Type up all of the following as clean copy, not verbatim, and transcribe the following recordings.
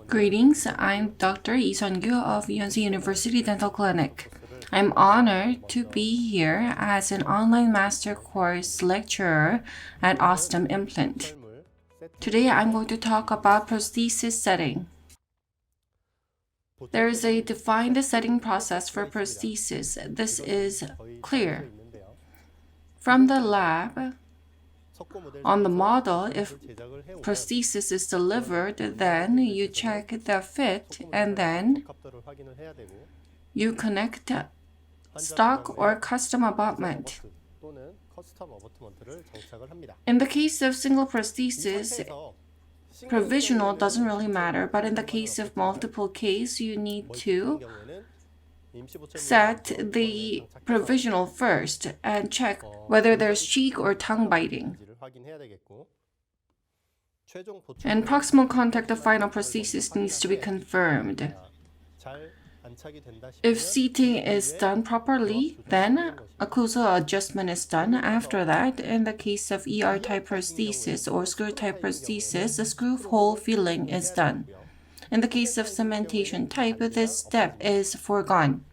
Greetings, I'm Dr. Lee Sun-gyu of Yonsei University Dental Clinic. I'm honored to be here as an online master course lecturer at Ajuste Implant. Today I'm going to talk about prosthesis setting. There is a defined setting process for prosthesis. This is clear. From the lab, on the model, if prosthesis is delivered, then you check the fit and then you connect stock or custom abutment. In the case of single prosthesis, provisional doesn't really matter, but in the case of multiple case, you need to set the provisional first and check whether there's cheek or tongue biting. And proximal contact of final prosthesis needs to be confirmed. If seating is done properly, then occlusal adjustment is done. After that, in the case of ER-type prosthesis or screw-type prosthesis, the screw hole filling is done. In the case of cementation type, this step is foregone.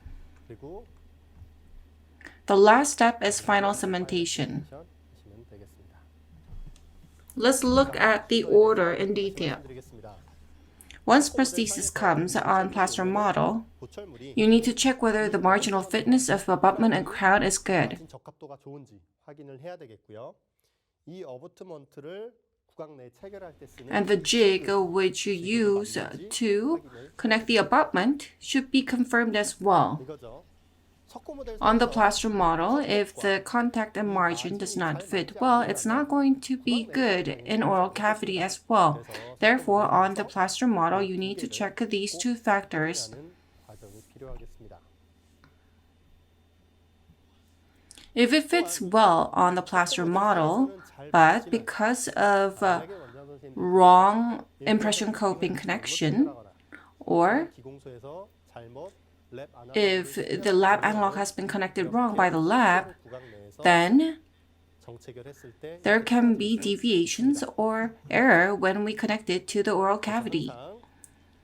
The last step is final cementation. Let's look at the order in detail. Once prosthesis comes on plaster model, you need to check whether the marginal fitness of abutment and crown is good. And the jig which you use to connect the abutment should be confirmed as well. On the plaster model, if the contact and margin does not fit well, it's not going to be good in oral cavity as well. Therefore, on the plaster model, you need to check these two factors. If it fits well on the plaster model, but because of wrong impression coping connection, or if the lab analog has been connected wrong by the lab, then there can be deviations or error when we connect it to the oral cavity.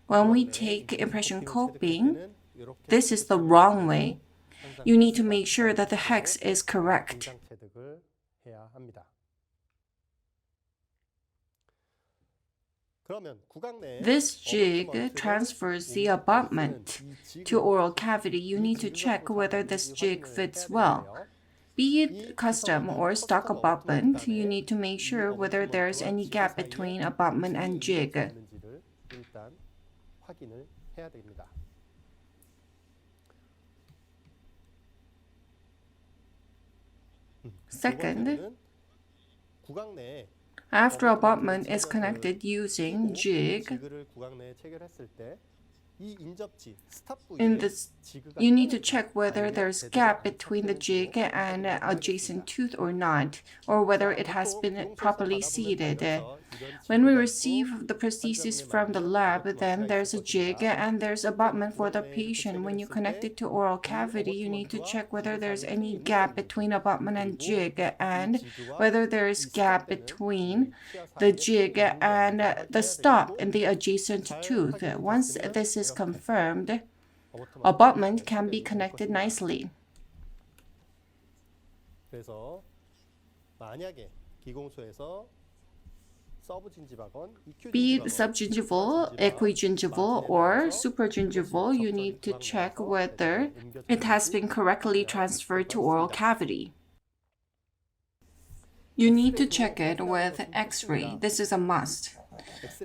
When we take impression coping, this is the wrong way. You need to make sure that the hex is correct. This jig transfers the abutment to oral cavity. You need to check whether this jig fits well. Be it custom or stock abutment, you need to make sure whether there's any gap between abutment and jig. Second, after abutment is connected using jig, you need to check whether there's gap between the jig and adjacent tooth or not, or whether it has been properly seated. When we receive the prosthesis from the lab, then there's a jig and there's abutment for the patient. When you connect it to oral cavity, you need to check whether there's any gap between abutment and jig and whether there's gap between the jig and the stop in the adjacent tooth. Once this is confirmed, abutment can be connected nicely. Be it subgingival, equigingival, or supragingival, you need to check whether it has been correctly transferred to oral cavity. You need to check it with X-ray. This is a must.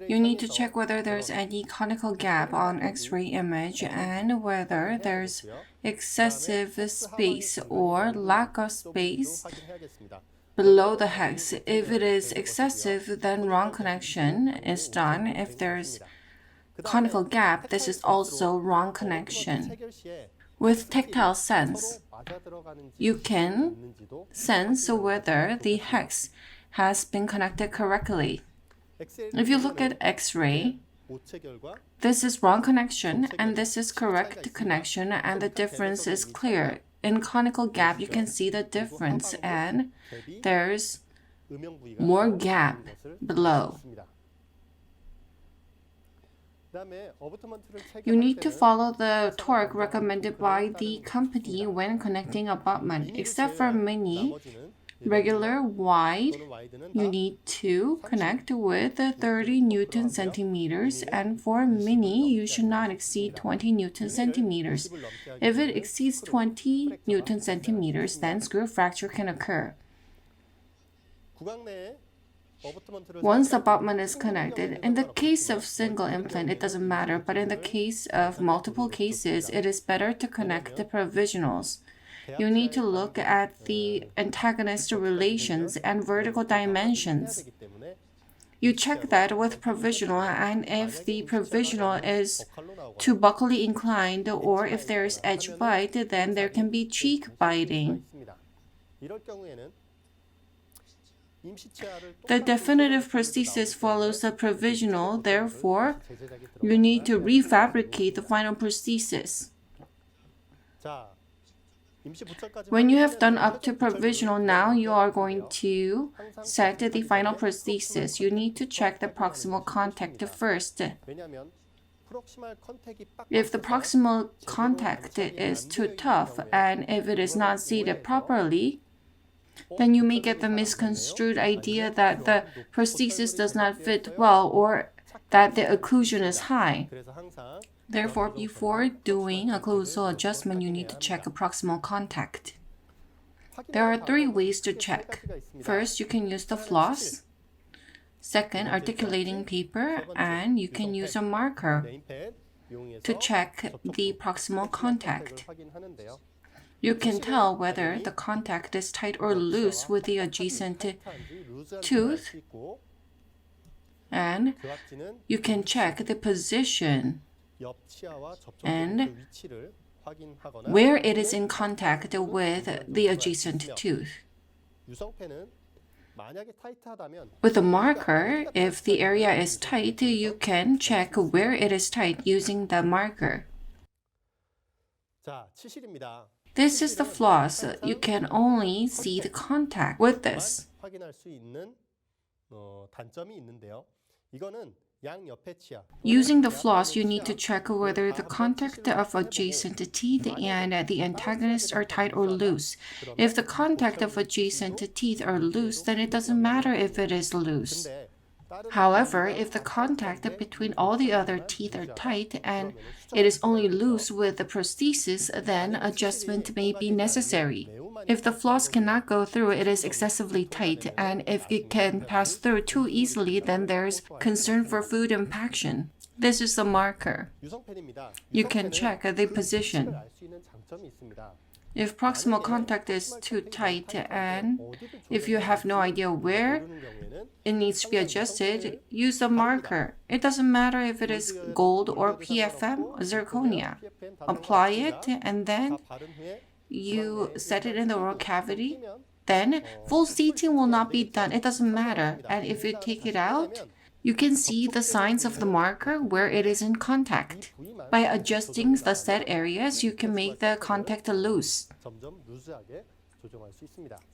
You need to check whether there's any conical gap on X-ray image and whether there's excessive space or lack of space below the hex. If it is excessive, then wrong connection is done. If there's conical gap, this is also wrong connection. With tactile sense, you can sense whether the hex has been connected correctly. If you look at X-ray, this is wrong connection and this is correct connection, and the difference is clear. In conical gap, you can see the difference and there's more gap below. You need to follow the torque recommended by the company when connecting abutment. Except for mini, regular, wide, you need to connect with 30 Newton centimeters, and for mini, you should not exceed 20 Newton centimeters. If it exceeds 20 Newton centimeters, then screw fracture can occur. Once the abutment is connected, in the case of single implant, it doesn't matter, but in the case of multiple cases, it is better to connect the provisionals. You need to look at the antagonist relations and vertical dimensions. You check that with provisional, and if the provisional is too buccally inclined or if there is edge bite, then there can be cheek biting. The definitive prosthesis follows the provisional, therefore, you need to refabricate the final prosthesis. When you have done up to provisional, now you are going to set the final prosthesis. You need to check the proximal contact first. If the proximal contact is too tough and if it is not seated properly, then you may get the misconstrued idea that the prosthesis does not fit well or that the occlusion is high. Therefore, before doing occlusal adjustment, you need to check a proximal contact. There are 3 ways to check. First, you can use the floss. Second, articulating paper, and you can use a marker to check the proximal contact. You can tell whether the contact is tight or loose with the adjacent tooth, and you can check the position and where it is in contact with the adjacent tooth. With a marker, if the area is tight, you can check where it is tight using the marker. This is the floss. You can only see the contact with this. Using the floss, you need to check whether the contact of adjacent teeth and the antagonist are tight or loose. If the contact of adjacent teeth are loose, then it doesn't matter if it is loose. However, if the contact between all the other teeth are tight and it is only loose with the prosthesis, then adjustment may be necessary. If the floss cannot go through, it is excessively tight, and if it can pass through too easily, then there's concern for food impaction. This is the marker. You can check the position. If proximal contact is too tight and if you have no idea where it needs to be adjusted, use a marker. It doesn't matter if it is gold or PFM or zirconia. Apply it and then you set it in the oral cavity. Then full seating will not be done. It doesn't matter. And if you take it out, you can see the signs of the marker where it is in contact. By adjusting the set areas, you can make the contact loose.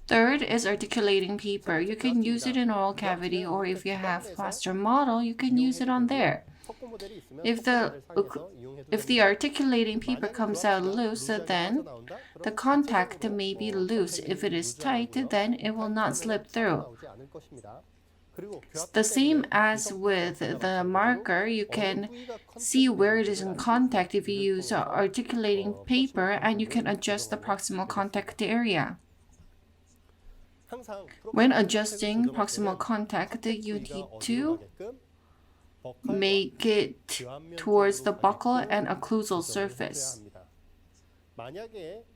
Third is articulating paper. You can use it in oral cavity, or if you have plaster model, you can use it on there. If the articulating paper comes out loose, then the contact may be loose. If it is tight, then it will not slip through. The same as with the marker, you can see where it is in contact if you use articulating paper, and you can adjust the proximal contact area. When adjusting proximal contact, you need to make it towards the buccal and occlusal surface.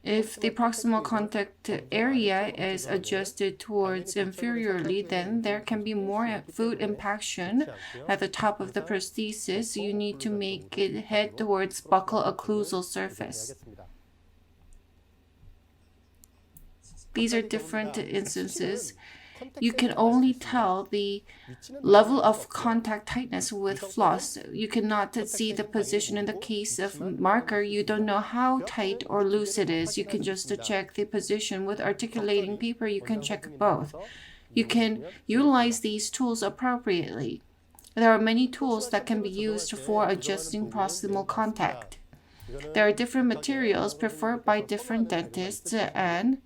If the proximal contact area is adjusted towards inferiorly, then there can be more foot impaction at the top of the prosthesis. You need to make it head towards buccal occlusal surface. These are different instances. You can only tell the level of contact tightness with floss. You cannot see the position. In the case of marker, you don't know how tight or loose it is. You can just check the position. With articulating paper, you can check both. You can utilize these tools appropriately. There are many tools that can be used for adjusting proximal contact. There are different materials preferred by different dentists, and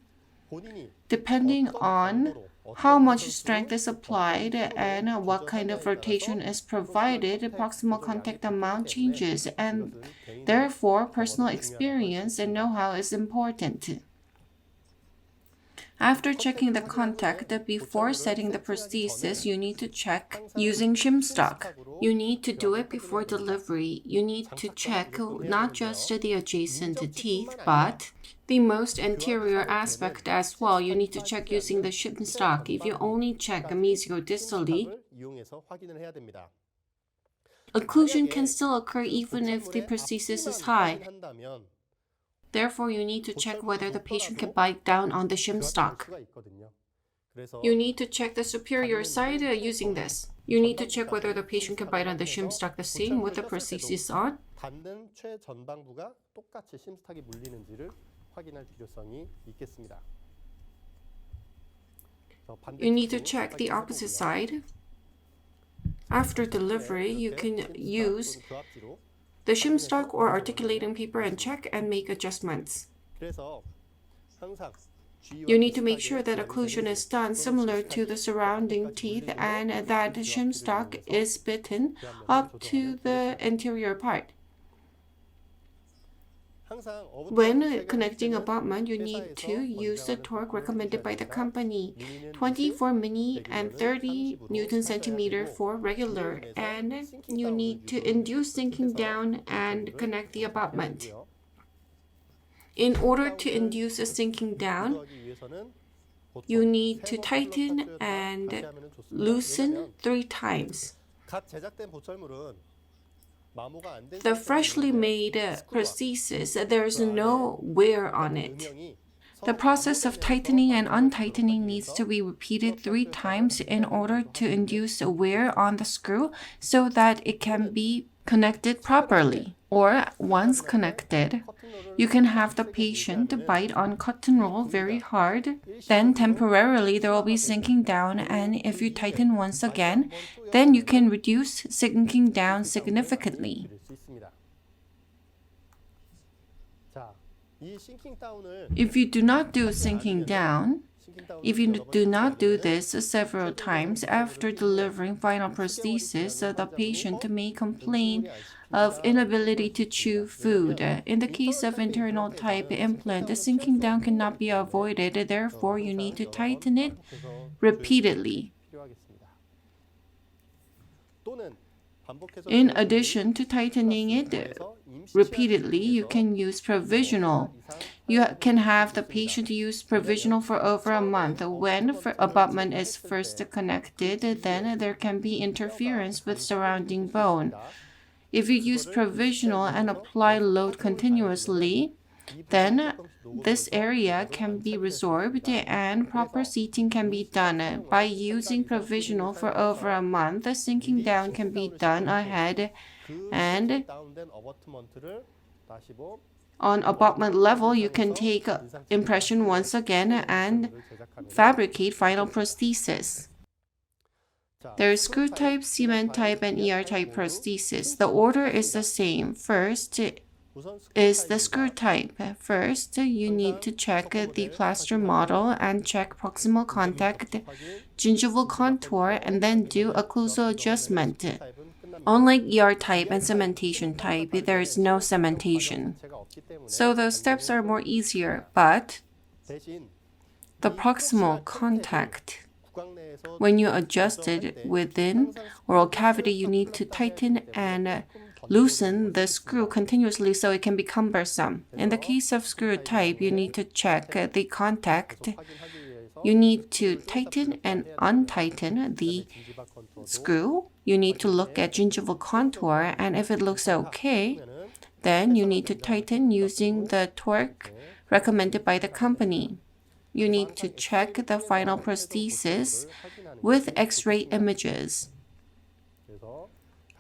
depending on how much strength is applied and what kind of rotation is provided, proximal contact amount changes, and therefore personal experience and know-how is important. After checking the contact before setting the prosthesis, you need to check using shim stock. You need to do it before delivery. You need to check not just the adjacent teeth, but the most anterior aspect as well. You need to check using the shim stock. If you only check mesiodistally, occlusion can still occur even if the prosthesis is high. Therefore, you need to check whether the patient can bite down on the shim stock. You need to check the superior side using this. You need to check whether the patient can bite on the shim stock the same with the prosthesis on. You need to check the opposite side. After delivery, you can use the shim stock or articulating paper and check and make adjustments. You need to make sure that occlusion is done similar to the surrounding teeth and that the shim stock is bitten up to the anterior part. When connecting abutment, you need to use the torque recommended by the company, 20 for mini and 30 Newton centimeter for regular, and you need to induce sinking down and connect the abutment. In order to induce a sinking down, you need to tighten and loosen 3 times. The freshly made prosthesis, there is no wear on it. The process of tightening and untightening needs to be repeated 3 times in order to induce a wear on the screw so that it can be connected properly. Or once connected, you can have the patient bite on cotton roll very hard. Then temporarily there will be sinking down, and if you tighten once again, then you can reduce sinking down significantly. If you do not do sinking down, if you do not do this several times after delivering final prosthesis, the patient may complain of inability to chew food. In the case of internal type implant, the sinking down cannot be avoided, therefore you need to tighten it repeatedly. In addition to tightening it repeatedly, you can use provisional. You can have the patient use provisional for over a month. When abutment is first connected, then there can be interference with surrounding bone. If you use provisional and apply load continuously, then this area can be resorbed and proper seating can be done. By using provisional for over a month, the sinking down can be done ahead, and on abutment level, you can take impression once again and fabricate final prosthesis. There is screw type, cement type, and ER type prosthesis. The order is the same. First is the screw type. First, you need to check the plaster model and check proximal contact, gingival contour, and then do occlusal adjustment. Unlike ER type and cementation type, there is no cementation. So those steps are more easier, but the proximal contact, when you adjust it within oral cavity, you need to tighten and loosen the screw continuously so it can be cumbersome. In the case of screw type, you need to check the contact. You need to tighten and untighten the screw. You need to look at gingival contour, and if it looks okay, then you need to tighten using the torque recommended by the company. You need to check the final prosthesis with X-ray images.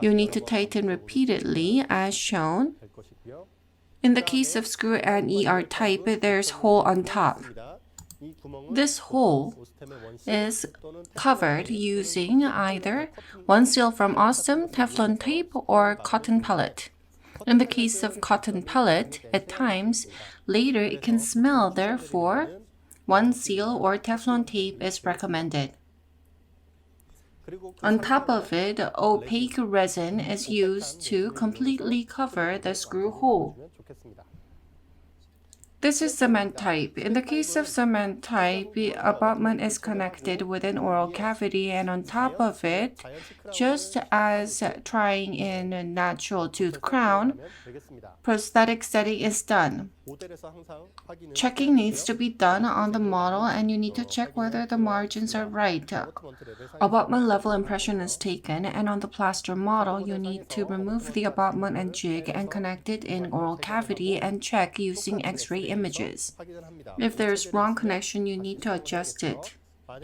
You need to tighten repeatedly as shown. In the case of screw and ER type, there's hole on top. This hole is covered using either one seal from Ajuste, Teflon tape, or cotton pellet. In the case of cotton pellet, at times, later it can smell, therefore, one seal or Teflon tape is recommended. On top of it, opaque resin is used to completely cover the screw hole. This is cement type. In the case of cement type, the abutment is connected with an oral cavity, and on top of it, just as trying in a natural tooth crown, prosthetic setting is done. Checking needs to be done on the model, and you need to check whether the margins are right. Abutment level impression is taken, and on the plaster model, you need to remove the abutment and jig and connect it in oral cavity and check using X-ray images. If there's wrong connection, you need to adjust it.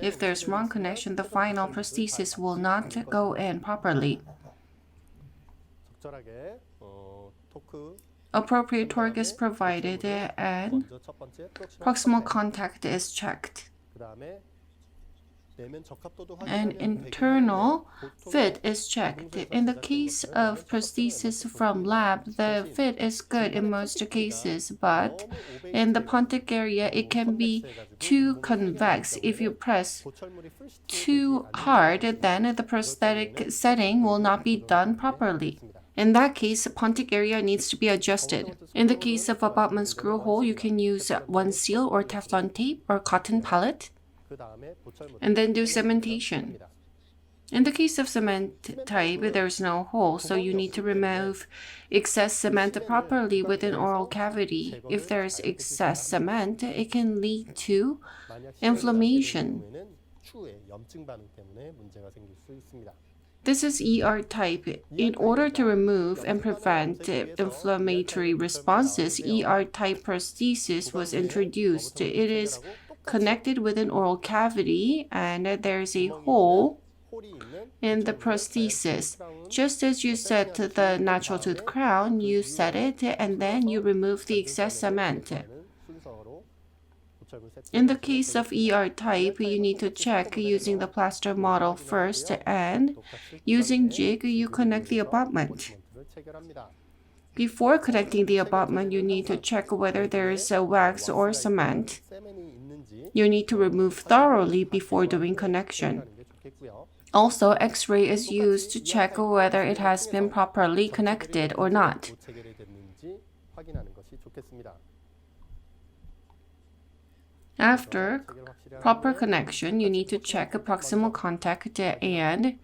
If there's wrong connection, the final prosthesis will not go in properly. Appropriate torque is provided and proximal contact is checked. An internal fit is checked. In the case of prosthesis from lab, the fit is good in most cases, but in the pontic area, it can be too convex. If you press too hard, then the prosthetic setting will not be done properly. In that case, the pontic area needs to be adjusted. In the case of abutment screw hole, you can use one seal or Teflon tape or cotton pellet, and then do cementation. In the case of cement type, there's no hole, so you need to remove excess cement properly with an oral cavity. If there's excess cement, it can lead to inflammation. This is ER type. In order to remove and prevent inflammatory responses, ER type prosthesis was introduced. It is connected with an oral cavity, and there's a hole in the prosthesis. Just as you set the natural tooth crown, you set it and then you remove the excess cement. In the case of ER type, you need to check using the plaster model first, and using jig, you connect the abutment. Before connecting the abutment, you need to check whether there is a wax or cement. You need to remove thoroughly before doing connection. Also, X-ray is used to check whether it has been properly connected or not. After proper connection, you need to check proximal contact and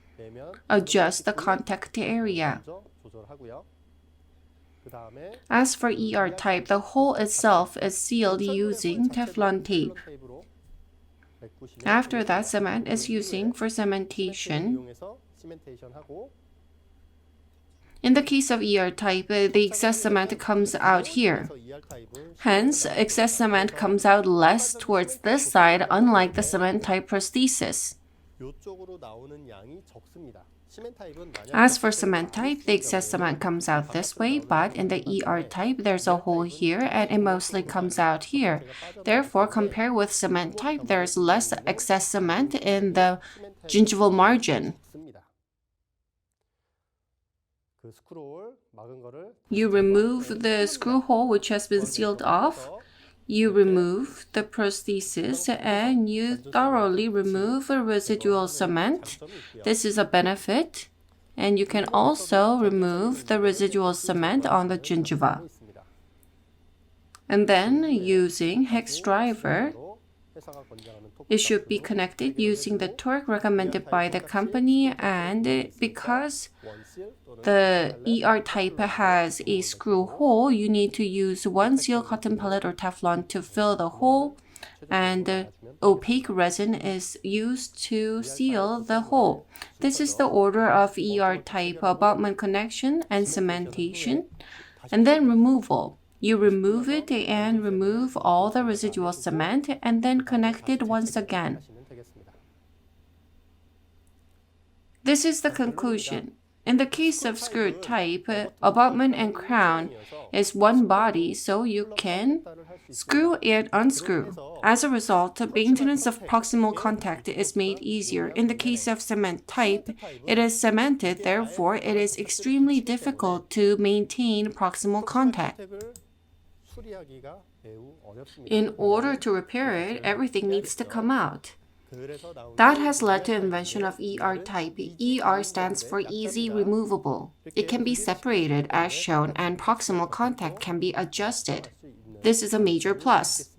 adjust the contact area. As for ER type, the hole itself is sealed using Teflon tape. After that, cement is using for cementation. In the case of ER type, the excess cement comes out here. Hence, excess cement comes out less towards this side, unlike the cement type prosthesis. As for cement type, the excess cement comes out this way, but in the ER type, there's a hole here and it mostly comes out here. Therefore, compared with cement type, there's less excess cement in the gingival margin. You remove the screw hole which has been sealed off. You remove the prosthesis and you thoroughly remove residual cement. This is a benefit. And you can also remove the residual cement on the gingiva. And then using hex driver, it should be connected using the torque recommended by the company, and because the ER type has a screw hole, you need to use one seal cotton pellet or Teflon to fill the hole, and opaque resin is used to seal the hole. This is the order of ER type: abutment connection and cementation, and then removal. You remove it and remove all the residual cement and then connect it once again. This is the conclusion. In the case of screw type, abutment and crown is one body, so you can screw and unscrew. As a result, maintenance of proximal contact is made easier. In the case of cement type, it is cemented, therefore it is extremely difficult to maintain proximal contact. In order to repair it, everything needs to come out. That has led to invention of ER type. ER stands for easy removable. It can be separated as shown and proximal contact can be adjusted. This is a major plus.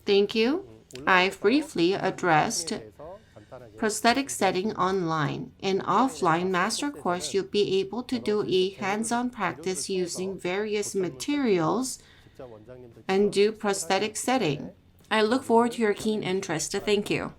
Thank you. I've briefly addressed prosthetic setting online. In offline master course, you'll be able to do a hands-on practice using various materials and do prosthetic setting. I look forward to your keen interest. Thank you.